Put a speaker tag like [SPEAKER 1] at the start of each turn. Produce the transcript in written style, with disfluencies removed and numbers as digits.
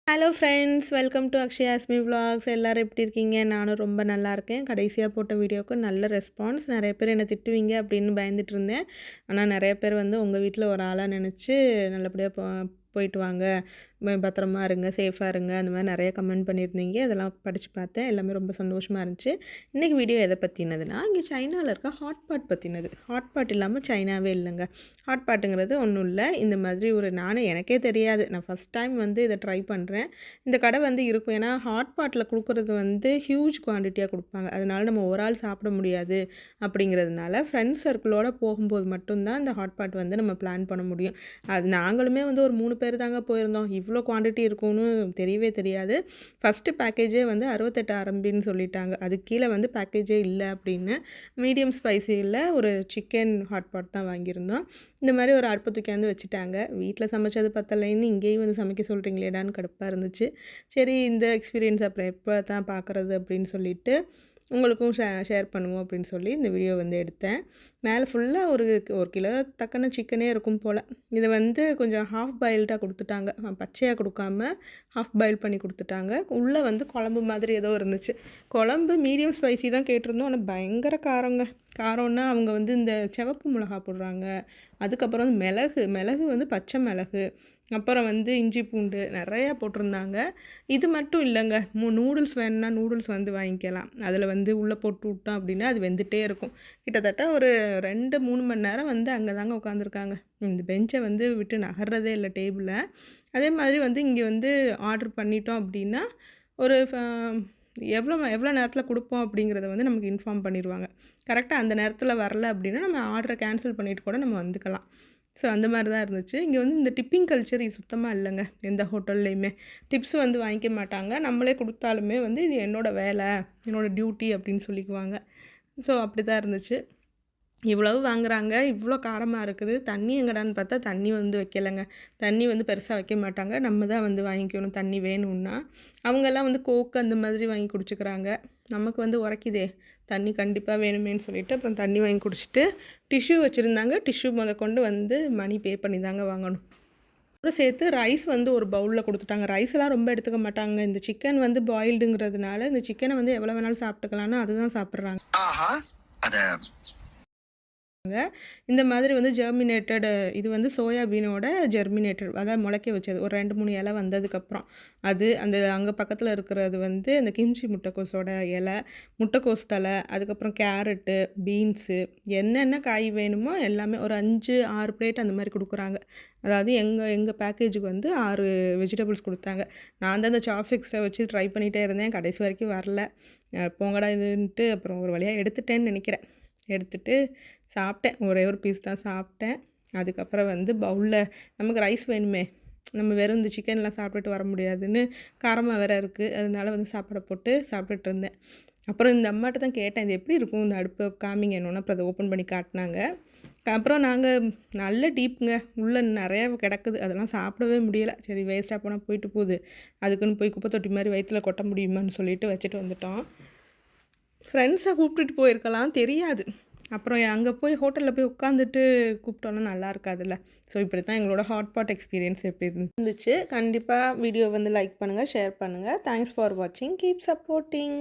[SPEAKER 1] Hello friends, welcome to Akshayasmi vlogs. எல்லோரும் எப்படி இருக்கீங்க? நானும் ரொம்ப நல்லா இருக்கேன். கடைசியாக போட்ட வீடியோவுக்கு நல்ல ரெஸ்பான்ஸ். நிறைய பேர் என்னை திட்டுவீங்க அப்படின்னு பயந்துட்டு இருந்தேன். ஆனால் நிறைய பேர் வந்து உங்கள் வீட்டில் ஒரு ஆளாக நினச்சி நல்லபடியாக போயிட்டு வாங்க, பத்திரமா இருங்க, சேஃபாக இருங்க, அந்த மாதிரி நிறைய கமெண்ட் பண்ணியிருந்தீங்க. அதெல்லாம் படித்து பார்த்தேன். எல்லாமே ரொம்ப சந்தோஷமாக இருந்துச்சு. இன்றைக்கி வீடியோ எதை பற்றினதுன்னா, இங்கே சைனாவில் இருக்க ஹாட் பாட் பற்றினது. ஹாட் பாட் இல்லாமல் சைனாவே இல்லைங்க. ஹாட் பாட்டுங்கிறது ஒன்றும் இல்லை, இந்த மாதிரி எனக்கே தெரியாது. நான் ஃபஸ்ட் டைம் வந்து இதை ட்ரை பண்ணுறேன். இந்த கடை வந்து இருக்கும். ஏன்னா ஹாட் பாட்டில் கொடுக்குறது வந்து ஹியூஜ் குவான்டிட்டியாக கொடுப்பாங்க. அதனால நம்ம ஒரு ஆள் சாப்பிட முடியாது. அப்படிங்கிறதுனால ஃப்ரெண்ட்ஸ் சர்க்கிளோடு போகும்போது மட்டும்தான் இந்த ஹாட் பாட் வந்து நம்ம பிளான் பண்ண முடியும். அது நாங்களுமே வந்து ஒரு 3 பேர் தாங்க போயிருந்தோம். இவ்வளோ குவான்டிட்டி இருக்கும்னு தெரியவே தெரியாது. ஃபஸ்ட்டு பேக்கேஜே வந்து 68 ஆர்எம்பின்னு சொல்லிட்டாங்க. அதுக்கு கீழே வந்து பேக்கேஜே இல்லை அப்படின்னு. மீடியம் ஸ்பைசியில் ஒரு சிக்கன் ஹாட் பாட் தான் வாங்கியிருந்தோம். இந்த மாதிரி ஒரு அடுப்பு தூக்கியாந்து வச்சுட்டாங்க. வீட்டில் சமைச்சது பத்தலைன்னு இங்கேயும் வந்து சமைக்க சொல்கிறீங்களேடான்னு கடுப்பாக இருந்துச்சு. சரி, இந்த எக்ஸ்பீரியன்ஸ் அப்புறம் எப்போ தான் பார்க்குறது அப்படின்னு சொல்லிட்டு உங்களுக்கும் ஷேர் பண்ணுவோம் அப்படின்னு சொல்லி இந்த வீடியோ வந்து எடுத்தேன். மேலே ஃபுல்லாக ஒரு கிலோ தக்கன சிக்கனே இருக்கும் போல். இதை வந்து கொஞ்சம் ஹாஃப் பாயில்டாக கொடுத்துட்டாங்க. பச்சையாக கொடுக்காம ஹாஃப் பாயில் பண்ணி கொடுத்துட்டாங்க. உள்ளே வந்து குழம்பு மாதிரி ஏதோ இருந்துச்சு. குழம்பு மீடியம் ஸ்பைசி தான் கேட்டிருந்தோம். ஆனால் பயங்கர காரங்க. காரம்னா அவங்க வந்து இந்த சிவப்பு மிளகா போடுறாங்க. அதுக்கப்புறம் வந்து மிளகு வந்து பச்சை மிளகு, அப்புறம் வந்து இஞ்சி பூண்டு நிறையா போட்டிருந்தாங்க. இது மட்டும் இல்லைங்க, நூடுல்ஸ் வேணும்னா நூடுல்ஸ் வந்து வாங்கிக்கலாம். அதில் வந்து உள்ளே போட்டு விட்டோம் அப்படின்னா அது வெந்துகிட்டே இருக்கும். கிட்டத்தட்ட ஒரு 2-3 மணி நேரம் வந்து அங்கே தாங்க உட்காந்துருக்காங்க. இந்த பெஞ்சை வந்து விட்டு நகர்றதே இல்லை டேபிளில். அதே மாதிரி வந்து இங்கே வந்து ஆர்டர் பண்ணிட்டோம் அப்படின்னா ஒரு எவ்வளோ நேரத்தில் கொடுப்போம் அப்படிங்கிறத வந்து நமக்கு இன்ஃபார்ம் பண்ணிடுவாங்க. கரெக்டாக அந்த நேரத்தில் வரல அப்படின்னா நம்ம ஆர்டரை கேன்சல் பண்ணிவிட்டு கூட நம்ம வந்துக்கலாம். ஸோ அந்த மாதிரி தான் இருந்துச்சு. இங்கே வந்து இந்த டிப்பிங் கல்ச்சர் சுத்தமாக இல்லைங்க. எந்த ஹோட்டல்லையுமே டிப்ஸ் வந்து வாங்கிக்க மாட்டாங்க. நம்மளே கொடுத்தாலுமே வந்து இது என்னோடய வேலை, என்னோடய டியூட்டி அப்படின்னு சொல்லிக்குவாங்க. ஸோ அப்படி தான் இருந்துச்சு. இவ்வளவு வாங்குறாங்க, இவ்வளோ காரமாக இருக்குது. தண்ணி எங்கடான்னு பார்த்தா தண்ணி வந்து வைக்கலைங்க. தண்ணி வந்து பெருசாக வைக்க மாட்டாங்க. நம்ம தான் வந்து வாங்கிக்கணும் தண்ணி வேணும்னா. அவங்கெல்லாம் வந்து கோக்கு அந்த மாதிரி வாங்கி குடிச்சுக்கிறாங்க. நமக்கு வந்து உரைக்குதே, தண்ணி கண்டிப்பாக வேணுமேன்னு சொல்லிவிட்டு அப்புறம் தண்ணி வாங்கி குடிச்சிட்டு டிஷ்யூ வச்சுருந்தாங்க. டிஷ்யூ கொண்டு வந்து மணி பே பண்ணி தாங்க வாங்கணும். அப்புறம் சேர்த்து ரைஸ் வந்து ஒரு பவுலில் கொடுத்துட்டாங்க. ரைஸ்லாம் ரொம்ப எடுத்துக்க மாட்டாங்க. இந்த சிக்கன் வந்து பாயில்டுங்கிறதுனால இந்த சிக்கனை வந்து எவ்வளோ வேணாலும் சாப்பிட்டுக்கலான்னு அதுதான் சாப்பிட்றாங்க. இந்த மாதிரி வந்து ஜெர்மினேட்டட், இது வந்து சோயாபீனோட ஜெர்மினேட்டட், அதாவது முளைக்க வச்சது ஒரு 2-3 இலை வந்ததுக்கப்புறம் அது அந்த அங்கே பக்கத்தில் இருக்கிறது வந்து அந்த கிம்ச்சி முட்டைக்கோஸோட இலை, முட்டைக்கோஸ் தலை, அதுக்கப்புறம் கேரட்டு, பீன்ஸு, என்னென்ன காய் வேணுமோ எல்லாமே ஒரு 5-6 பிளேட் அந்த மாதிரி கொடுக்குறாங்க. அதாவது எங்கள் பேக்கேஜுக்கு வந்து 6 வெஜிடபிள்ஸ் கொடுத்தாங்க. நான் தான் அந்த சாப்ஸ்டிக்ஸை வச்சு ட்ரை பண்ணிகிட்டே இருந்தேன். கடைசி வரைக்கும் வரல. போங்கடா இதுன்ட்டு அப்புறம் ஒரு வழியாக எடுத்துட்டேன்னு நினைக்கிறேன். எடுத்துகிட்டு சாப்பிட்டேன். ஒரே ஒரு பீஸ் தான் சாப்பிட்டேன். அதுக்கப்புறம் வந்து பவுலில் நமக்கு ரைஸ் வேணுமே, நம்ம வெறும் இந்த சிக்கன்லாம் சாப்பிட்டுட்டு வர முடியாதுன்னு காரமாக வேறு இருக்குது. அதனால வந்து சாப்பாடை போட்டு சாப்பிட்டுட்டு இருந்தேன். அப்புறம் இந்த அம்மாட்ட தான் கேட்டேன், இது எப்படி இருக்கும் இந்த அடுப்பை காமிங்க என்னன்னா. அப்புறம் அதை ஓப்பன் பண்ணி காட்டினாங்க. அப்புறம் நாங்கள் நல்ல டீப்புங்க, உள்ளே நிறையா கிடக்குது. அதெல்லாம் சாப்பிடவே முடியலை. சரி, வேஸ்ட்டாக போனால் போயிட்டு போகுது, அதுக்குன்னு போய் குப்பை தொட்டி மாதிரி வயிற்றில் கொட்ட முடியுமான்னு சொல்லிட்டு வச்சுட்டு வந்துட்டோம். ஃப்ரெண்ட்ஸை கூப்பிட்டுட்டு போயிருக்கலாம், தெரியாது. அப்புறம் அங்கே போய் ஹோட்டலில் போய் உட்காந்துட்டு கூப்பிட்டோன்னா நல்லா இருக்காதுல்ல. ஸோ இப்படி தான் எங்களோட ஹாட் பாட் எக்ஸ்பீரியன்ஸ் எப்படி இருந்துச்சு. கண்டிப்பாக வீடியோ வந்து லைக் பண்ணுங்கள், ஷேர் பண்ணுங்கள். தேங்க்ஸ் ஃபார் வாட்சிங். Keep supporting.